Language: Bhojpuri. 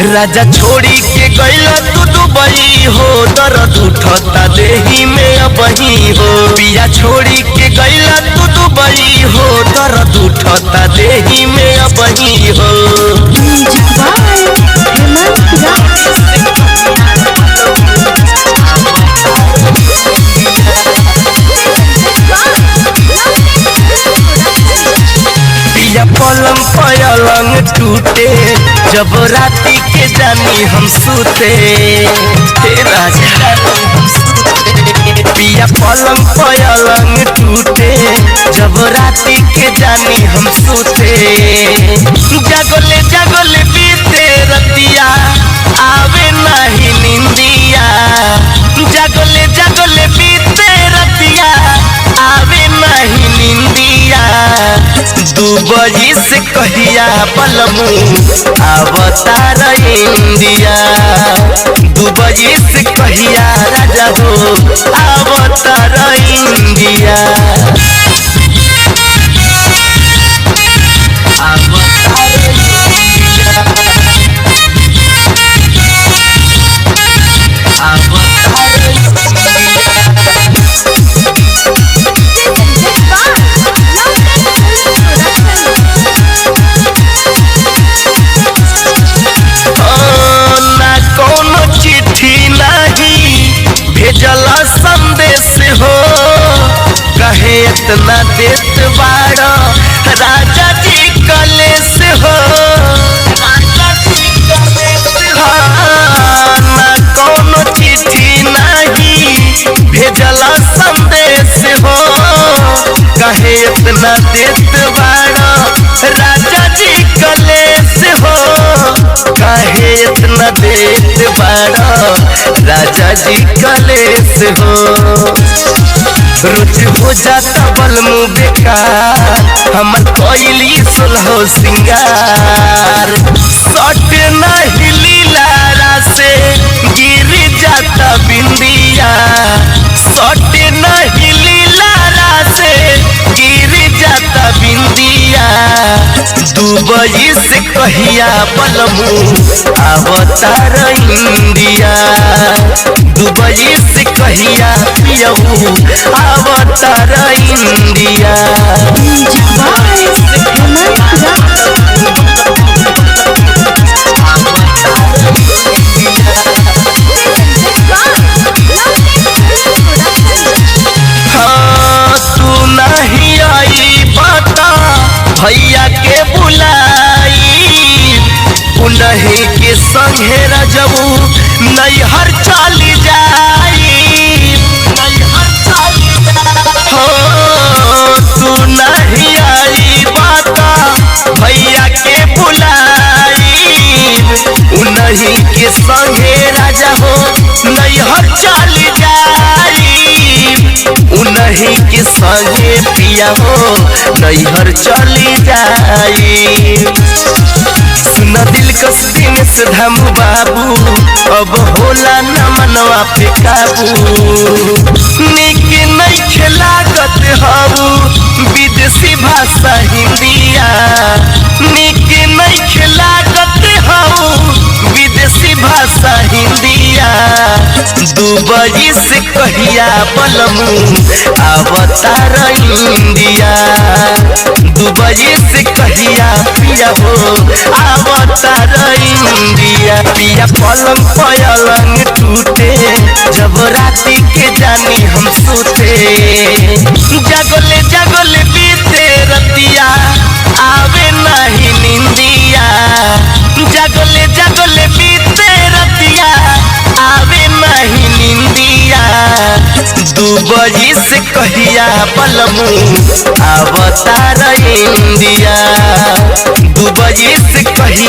राजा छोड़ी के गइला तू दुबई हो, दर्द उठता देही में अबही हो। पिया छोड़ी के गइला तू दुबई हो, दर्द उठता देही में अबही हो। पिया पलंग पलंग टूटे जब राती के जानी हम सूते। राजा पिया पलंग पलंग टूटे जब राती के जानी हम सूते। जागले जागले बीते रतिया आवे नहीं निंदिया। जागले जागले बीते रतिया आवे नहीं निंदिया। दुबई से कहिया पलमू अवतार इंडिया। दुबई से कहिया राजा हो अवतार इंडिया। भेजला संदेश हो कहे इतना देत बाड़ा राजा जी कलेश हो। ना कोनो चिट्ठी नहीं भेजला संदेश हो कहे इतना देत बाड़ा राजा जी कलेश हो। कहे इतना देत बाड़ा राजा जी कलेश हो। रोज हो जाता बलमु बेकार हमर कोयली सुलहो सिंगार। सट नहीं लीलारा से गिर जाता बिंदिया। सट नहीं लीलारा से गिर जाता बिंदिया। दुबई से कहिया बलमू अवतार इंडिया। दुबई से कहिया पियऊ अवतार इंडिया। हाँ तू नहीं आई बता भैया के बुलाई। उन्हीं के संगे रजबू नैहर चली जाई। हो तू नहीं आई बता भैया के बुलाई। उन्हीं के संगे राजा हो नैहर चली जाई। उन्हीं के संगे पिया हो नैहर चली जाई। सुना दिल कस्ती में से धमू बाबू अब होला न मनवा पे काबू। निक नहीं खिलागत हऊ विदेशी भाषा हिंदिया। निक नहीं खिलागत हऊ विदेशी भाषा हिंदिया। दुबई से कहिया बलमू अवतार इंडिया। दुबई से कहिया पिया हो अवतार इंडिया। पिया पलंग पलंग टूटे जब राती के जानी हम सूते। जागले जागले बीते रतिया आवे नहीं निंदिया। जागले जागले बीते रतिया आवे नहीं निंदिया। दुबई से कहिया बलमू अवतार इंडिया। दुबई से कहिया